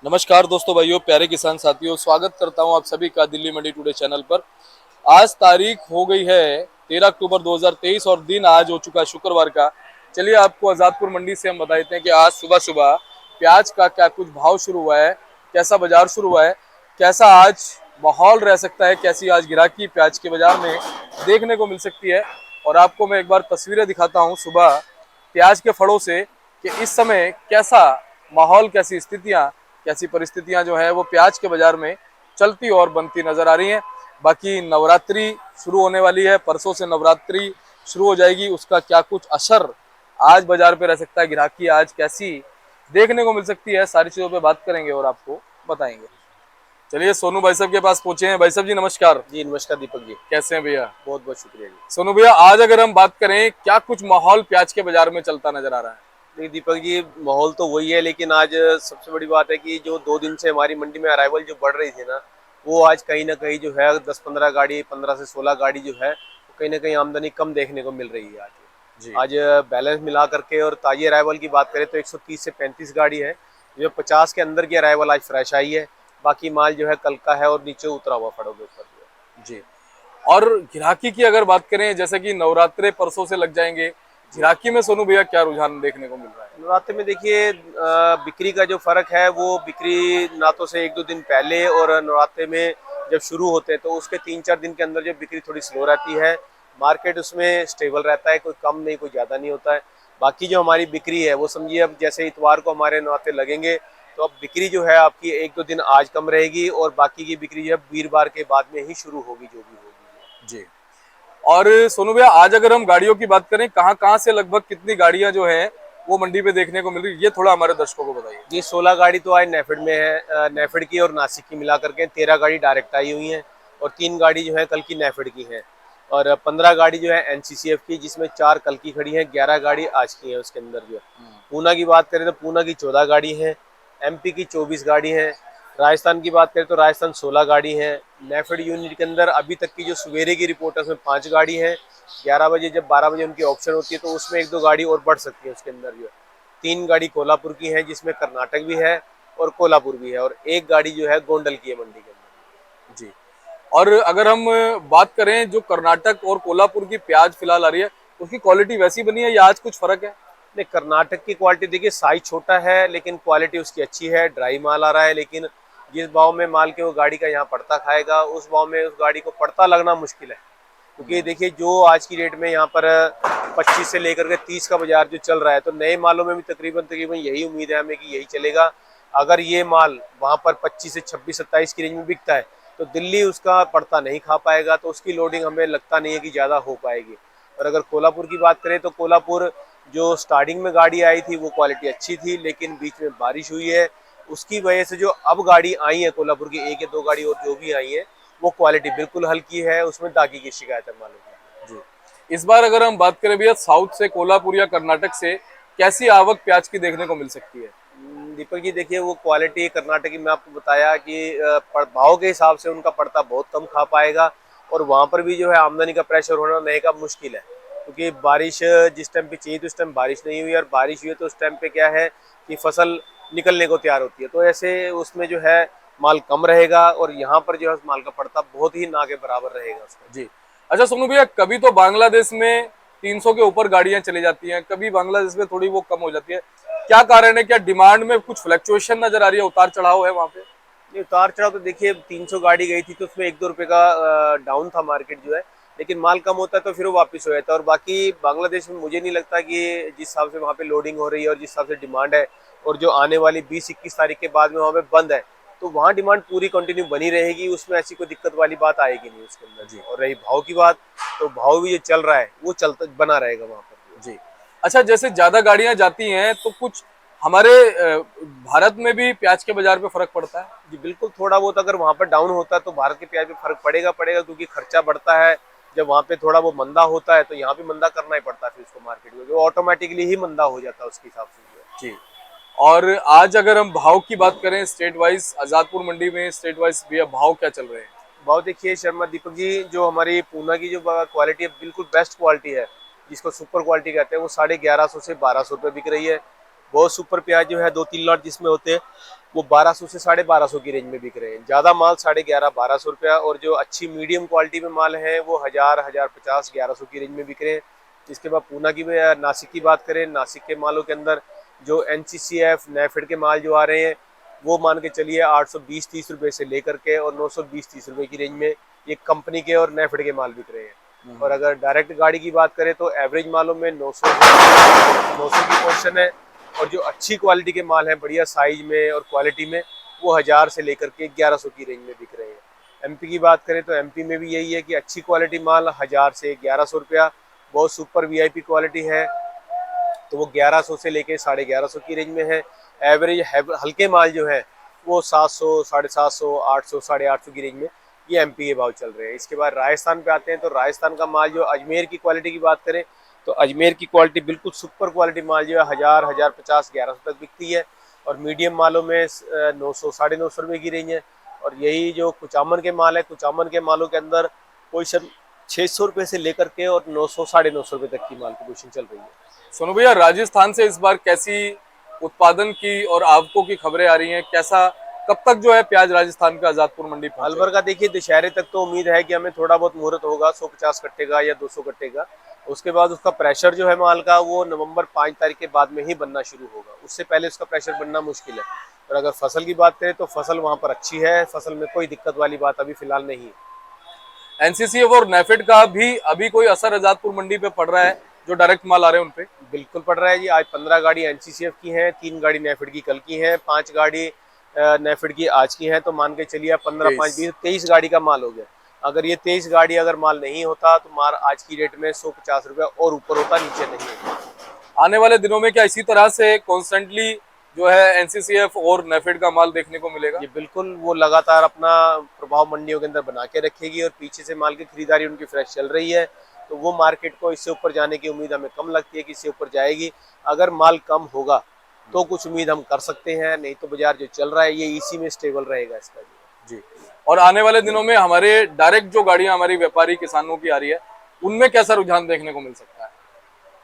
नमस्कार दोस्तों, भाइयों, प्यारे किसान साथियों, स्वागत करता हूं आप सभी का दिल्ली मंडी टुडे चैनल पर। आज तारीख हो गई है 13 अक्टूबर 2023 और दिन आज हो चुका है शुक्रवार का। चलिए आपको आजादपुर मंडी से हम बता देते हैं कि आज सुबह सुबह प्याज का क्या कुछ भाव शुरू हुआ है, कैसा बाजार शुरू हुआ है, कैसा आज माहौल रह सकता है, कैसी आज गिराकी प्याज के बाजार में देखने को मिल सकती है। और आपको मैं एक बार तस्वीरें दिखाता हूँ सुबह प्याज के फड़ों से कि इस समय कैसा माहौल, कैसी स्थितियां, कैसी परिस्थितियां जो है वो प्याज के बाजार में चलती और बनती नजर आ रही हैं। बाकी नवरात्रि शुरू होने वाली है, परसों से नवरात्रि शुरू हो जाएगी, उसका क्या कुछ असर आज बाजार पे रह सकता है, ग्राहकी आज कैसी देखने को मिल सकती है, सारी चीजों पे बात करेंगे और आपको बताएंगे। चलिए सोनू भाई साहब के पास पहुंचे हैं। भाई साहब जी नमस्कार। जी नमस्कार दीपक जी। कैसे हैं भैया? बहुत बहुत शुक्रिया जी। सोनू भैया, आज अगर हम बात करें, क्या कुछ माहौल प्याज के बाजार में चलता नजर आ रहा है? नहीं दीपक जी, माहौल तो वही है, लेकिन आज सबसे बड़ी बात है कि जो 2 दिन से हमारी मंडी में अराइवल जो बढ़ रही थी ना, वो आज कहीं ना कहीं जो है 10-15 गाड़ी, 15 से 16 गाड़ी जो है, वो कहीं ना कहीं आमदनी कम देखने को मिल रही है आज। जी। आज बैलेंस मिला करके और ताजी अराइवल की बात करें तो 130 से 35 गाड़ी है, जो 50 के अंदर की अराइवल आज फ्रेश आई है। बाकी माल जो है कल का है और नीचे उतरा हुआ फड़ों के ऊपर जो है। जी। और गिराकी की अगर बात करें, जैसे कि नवरात्रे परसों से लग जाएंगे, गिराकी में सोनू भैया क्या रुझान देखने को मिल रहा है? नवरात्रि में देखिए बिक्री का जो फर्क है वो बिक्री नातों से 1-2 दिन पहले और नवरात्रि में जब शुरू होते हैं तो उसके 3-4 दिन के अंदर जो बिक्री थोड़ी स्लो रहती है। मार्केट उसमें स्टेबल रहता है, कोई कम नहीं कोई ज़्यादा नहीं होता है। बाकी जो हमारी बिक्री है वो समझिए, अब जैसे इतवार को हमारे नवरात्रे लगेंगे तो अब बिक्री जो है आपकी 1-2 दिन आज कम रहेगी और बाकी की बिक्री जो है वीरवार के बाद में ही शुरू होगी, जो भी होगी। जी। और सोनू भैया, आज अगर हम गाड़ियों की बात करें, कहाँ कहाँ से लगभग कितनी गाड़ियां जो हैं वो मंडी पे देखने को मिल रही है, ये थोड़ा हमारे दर्शकों को बताइए। जी 16 गाड़ी तो आज नेफेड में है, नेफेड की और नासिक की मिला करके 13 गाड़ी डायरेक्ट आई हुई हैं और 3 गाड़ी जो है कल की नेफेड की हैं और 15 गाड़ी जो है एनसीसीएफ की, जिसमें 4 कल की खड़ी हैं, 11 गाड़ी आज की है उसके अंदर जो है। पूना की बात करें तो पूना की 14 गाड़ी है, एमपी की 24 गाड़ी है, राजस्थान की बात करें तो राजस्थान 16 गाड़ी है। नेफेड यूनिट के अंदर अभी तक की जो सवेरे की रिपोर्ट है उसमें 5 गाड़ी है। 11 बजे जब 12 बजे उनकी ऑप्शन होती है तो उसमें 1-2 गाड़ी और बढ़ सकती है उसके अंदर जो है। 3 गाड़ी कोल्हापुर की है, जिसमें कर्नाटक भी है और कोल्हापुर भी है, और 1 गाड़ी जो है गोंडल की है मंडी के अंदर। जी। और अगर हम बात करें, जो कर्नाटक और कोल्हापुर की प्याज फिलहाल आ रही है, उसकी क्वालिटी वैसी बनी है या आज कुछ फर्क है? नहीं, कर्नाटक की क्वालिटी देखिए, साइज छोटा है लेकिन क्वालिटी उसकी अच्छी है, ड्राई माल आ रहा है। लेकिन जिस भाव में माल के वो गाड़ी का यहाँ पड़ता खाएगा, उस भाव में उस गाड़ी को पड़ता लगना मुश्किल है। क्योंकि देखिए जो आज की डेट में यहाँ पर 25 से लेकर के 30 का बाजार जो चल रहा है, तो नए मालों में भी तकरीबन तकरीबन यही उम्मीद है हमें कि यही चलेगा। अगर ये माल वहाँ पर 25 से 26-27 की रेंज में बिकता है तो दिल्ली उसका पड़ता नहीं खा पाएगा, तो उसकी लोडिंग हमें लगता नहीं है कि ज़्यादा हो पाएगी। और अगर कोल्हापुर की बात करें तो कोल्हापुर जो स्टार्टिंग में गाड़ी आई थी वो क्वालिटी अच्छी थी, लेकिन बीच में बारिश हुई है, उसकी वजह से जो अब गाड़ी आई है कोल्हापुर की 1 या 2 गाड़ी और जो भी आई है, वो क्वालिटी बिल्कुल हल्की है, उसमें दागी की शिकायत है मालूम है। जी। इस बार अगर हम बात करें भैया, साउथ से, कोल्हापुर या कर्नाटक से कैसी आवक प्याज की देखने को मिल सकती है? दीपक जी देखिए, वो क्वालिटी कर्नाटक की मैं आपको बताया कि भाव के हिसाब से उनका पड़ता बहुत कम खा पाएगा और वहाँ पर भी जो है आमदनी का प्रेशर होना नए का मुश्किल है, क्योंकि बारिश जिस टाइम पे चाहिए तो उस टाइम बारिश नहीं हुई, और बारिश हुई है तो उस टाइम पे क्या है कि फसल निकलने को तैयार होती है, तो ऐसे उसमें जो है माल कम रहेगा और यहाँ पर जो है उस माल का पड़ता बहुत ही ना के बराबर रहेगा उसका। जी। अच्छा सोनू भैया, कभी तो बांग्लादेश में 300 के ऊपर गाड़ियां चली जाती हैं, कभी बांग्लादेश में थोड़ी वो कम हो जाती है, क्या कारण है? क्या डिमांड में कुछ फ्लक्चुएशन नजर आ रही है, उतार चढ़ाव है वहां पे? ये उतार चढ़ाव तो देखिए, 300 गाड़ी गई थी तो उसमें 1-2 रुपए का डाउन था मार्केट जो है, लेकिन माल कम होता है तो फिर वो वापस हो जाता है। और बाकी बांग्लादेश में मुझे नहीं लगता कि जिस हिसाब से वहाँ पे लोडिंग हो रही है और जिस हिसाब से डिमांड है, और जो आने वाली 20-21 तारीख के बाद में वहाँ पे बंद है, तो वहाँ डिमांड पूरी कंटिन्यू बनी रहेगी, उसमें ऐसी कोई दिक्कत वाली बात आएगी नहीं उसके अंदर जी। और रही भाव की बात, तो भाव भी जो चल रहा है वो चलता बना रहेगा वहाँ पर जी। अच्छा, जैसे ज्यादा गाड़ियां जाती हैं तो कुछ हमारे भारत में भी प्याज के बाजार पे फर्क पड़ता है? जी। बिल्कुल, थोड़ा बहुत अगर वहाँ पर डाउन होता है तो भारत के प्याज पे फर्क पड़ेगा पड़ेगा, क्योंकि खर्चा बढ़ता है। जब वहाँ पे थोड़ा वो मंदा होता है तो यहाँ भी मंदा करना ही पड़ता है फिर उसको मार्केट में, जो ऑटोमेटिकली ही मंदा हो जाता है उसके हिसाब से। जी। और आज अगर हम भाव की बात करें स्टेट वाइज, आजादपुर मंडी में स्टेट वाइज भैया भाव क्या चल रहे हैं? भाव देखिए शर्मा दीपक जी, जो हमारी पूना की जो क्वालिटी है बिल्कुल बेस्ट क्वालिटी है, जिसको सुपर क्वालिटी कहते हैं, वो 1150 से 1200 रुपये बिक रही है। बहुत सुपर प्याज जो है 2-3 लॉट जिसमें होते हैं वो 1200 से 1250 की रेंज में बिक रहे हैं। ज़्यादा माल 1150-1200 रुपया, और जो अच्छी मीडियम क्वालिटी में माल है वो 1050, 1100 की रेंज में बिक रहे हैं। इसके बाद पूना की नासिक की बात करें, नासिक के मालों के अंदर जो NCCF नेफेड के माल जो आ रहे हैं वो मान के चलिए 820-30 रुपये से लेकर के और 920-30 रुपये की रेंज में ये कंपनी के और नेफेड के माल बिक रहे हैं। और अगर डायरेक्ट गाड़ी की बात करें तो एवरेज मालों में 900 की पोर्शन है, और जो अच्छी क्वालिटी के माल हैं बढ़िया साइज में और क्वालिटी में वो 1000 से लेकर के 1100 की रेंज में बिक रहे हैं। MP की बात करें तो MP में भी यही है कि अच्छी क्वालिटी माल 1000 से 1100 रुपया, बहुत सुपर VIP क्वालिटी है तो वो 1100 से लेके 1150 की रेंज में है। एवरेज हल्के माल जो है वो 700, 750, 800, 850 की रेंज में ये MP के भाव चल रहे हैं। इसके बाद राजस्थान पे आते हैं तो राजस्थान का माल जो अजमेर की क्वालिटी की बात करें तो अजमेर की क्वालिटी बिल्कुल सुपर क्वालिटी माल जो है 1000, 1050, 1100 तक बिकती है, और मीडियम मालों में 900, 950 रुपये की रेंज है। और यही जो कुचामन के माल है, कुचामन के मालों के अंदर पोजीशन 600 रुपये से लेकर के और 900, 950 रुपये तक की माल की पोजीशन चल रही है। सोनू भैया, राजस्थान से इस बार कैसी उत्पादन की और आवकों की खबरें आ रही हैं? कैसा, कब तक जो है प्याज राजस्थान का आजादपुर मंडी पहुंचेगा? अलवर का देखिए दशहरे तक तो उम्मीद है कि हमें थोड़ा बहुत मुहूर्त होगा 150 कट्टे का या 200 कट्टे का। उसके बाद उसका प्रेशर जो है माल का वो नवंबर 5 तारीख के बाद में ही बनना शुरू होगा, उससे पहले उसका प्रेशर बनना मुश्किल है। और अगर फसल की बात करें तो फसल वहाँ पर अच्छी है, फसल में कोई दिक्कत वाली बात अभी फिलहाल नहीं है। NCCF और नेफेड का भी अभी कोई असर आजादपुर मंडी पे पड़ रहा है? जो डायरेक्ट माल आ रहे हैं उनपे बिल्कुल पड़ रहा है जी। आज 15 गाड़ी NCCF की हैं, 3 गाड़ी नेफेड की कल की हैं, 5 गाड़ी नेफेड की आज की हैं, तो मान के चलिए 15, 5, 20, 23 गाड़ी का माल हो गया। अगर ये 23 गाड़ी अगर माल नहीं होता तो माल आज की रेट में 150 रुपये और ऊपर होता, नीचे नहीं होता। आने वाले दिनों में क्या इसी तरह से कॉन्स्टेंटली जो है NCCF और नेफेड का माल देखने को मिलेगा? ये बिल्कुल वो लगातार अपना प्रभाव मंडियों के अंदर बना के रखेगी, और पीछे से माल की खरीदारी उनकी फ्रेश चल रही है तो वो मार्केट को इससे ऊपर जाने की उम्मीद हमें कम लगती है कि इससे ऊपर जाएगी। अगर माल कम होगा तो कुछ उम्मीद हम कर सकते हैं, नहीं तो बाजार जो चल रहा है ये इसी में स्टेबल रहेगा इसका जी। और आने वाले दिनों में हमारे डायरेक्ट जो गाड़ियां हमारी व्यापारी किसानों की आ रही है उनमें कैसा रुझान देखने को मिल सकता है?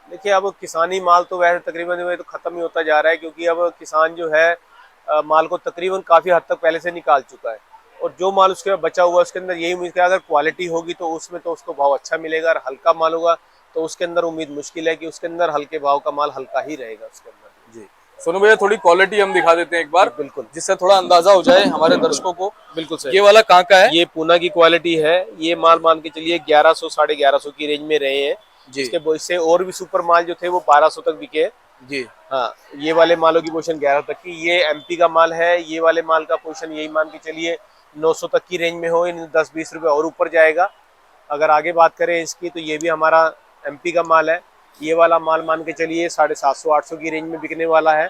देखिए अब किसानी माल तो वैसे तकरीबन वो तो खत्म ही होता जा रहा है, क्योंकि अब किसान जो है माल को तकरीबन काफी हद तक पहले से निकाल चुका है, और जो माल उसके बचा हुआ है उसके अंदर यही उम्मीद है अगर क्वालिटी होगी तो उसमें तो उसको भाव अच्छा मिलेगा, और हल्का माल होगा तो उसके अंदर उम्मीद मुश्किल है कि उसके अंदर हल्के भाव का माल हल्का ही रहेगा उसके अंदर। जी। सोनू भैया, थोड़ी क्वालिटी हम दिखा देते हैं एक बार, बिल्कुल, जिससे थोड़ा अंदाजा हो जाए हमारे दर्शकों को। बिल्कुल सही। ये वाला कहाँ का है? ये पूना की क्वालिटी है। ये माल मान के चलिए 1100, 1150 की रेंज में रहे हैं जी। इससे और भी सुपर माल जो थे वो 1200 तक बिके जी। हाँ, ये वाले मालों की पोजीशन 11 तक की। ये MP का माल है, ये वाले माल का पोजीशन यही मान के चलिए 900 तक की रेंज में हो, इन 10-20 रुपए और ऊपर जाएगा। अगर आगे बात करें इसकी तो ये भी हमारा MP का माल है। ये वाला माल मान के चलिए 750, 800 की रेंज में बिकने वाला है।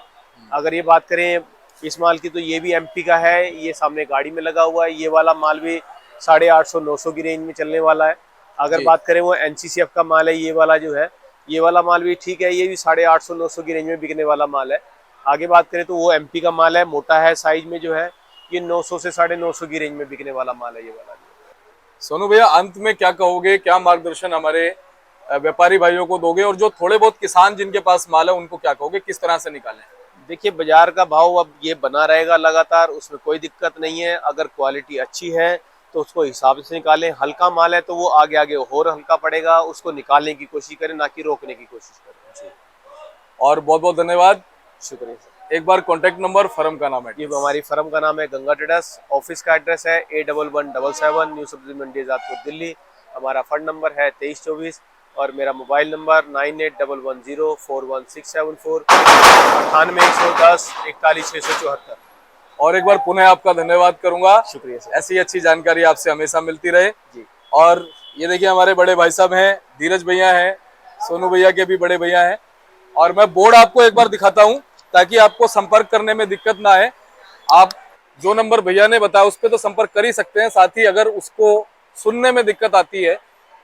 अगर ये बात करें इस माल की तो ये भी MP का है, ये सामने गाड़ी में लगा हुआ है। ये वाला माल भी 850, 900 की रेंज में चलने वाला है। अगर बात करें वो NCCF का माल है, ये वाला जो है ये वाला माल भी ठीक है, ये भी 850, 900 की रेंज में बिकने वाला माल है। आगे बात करें तो वो MP का माल है, मोटा है साइज में जो है, ये 900 से 950 की रेंज में बिकने वाला माल है ये वाला। सोनू भैया, अंत में क्या कहोगे, क्या मार्गदर्शन हमारे व्यापारी भाइयों को दोगे, और जो थोड़े बहुत किसान जिनके पास माल है उनको क्या कहोगे, किस तरह से निकालें? देखिए बाजार का भाव अब ये बना रहेगा लगातार, उसमें कोई दिक्कत नहीं है। अगर क्वालिटी अच्छी है तो उसको हिसाब से निकालें, हल्का माल है तो वो आगे आगे और हल्का पड़ेगा, उसको निकालने की कोशिश करें, ना कि रोकने की कोशिश करें जी। और बहुत बहुत धन्यवाद, शुक्रिया सर। एक बार कॉन्टेक्ट नंबर, फर्म का नाम है? ये हमारी फर्म का नाम है गंगा ट्रेडर्स, ऑफिस का एड्रेस है A1177 न्यू सब्जी मंडी आजादपुर दिल्ली। हमारा फंड नंबर है 2324, और मेरा मोबाइल नंबर 9811041674, 9810 41674। और एक बार पुनः आपका धन्यवाद करूंगा। शुक्रिया सर। ऐसी अच्छी जानकारी आपसे हमेशा मिलती रहे जी। और ये देखिए हमारे बड़े भाई साहब हैं, धीरज भैया हैं, सोनू भैया के भी बड़े भैया हैं। और मैं बोर्ड आपको एक बार दिखाता हूं ताकि आपको संपर्क करने में दिक्कत ना आए। आप जो नंबर भैया ने बताया उस पर तो संपर्क कर ही सकते हैं, साथ ही अगर उसको सुनने में दिक्कत आती है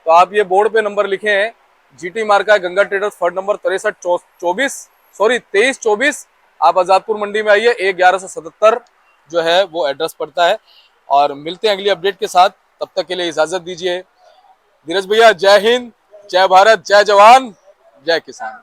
तो आप ये बोर्ड पे नंबर लिखे हैं, GT मार्का है, गंगा ट्रेडर्स, फर्ड नंबर 2324। आप आजादपुर मंडी में आइए, A1177 जो है वो एड्रेस पड़ता है। और मिलते हैं अगली अपडेट के साथ, तब तक के लिए इजाजत दीजिए। धीरज भैया, जय हिंद, जय भारत, जय जवान, जय किसान।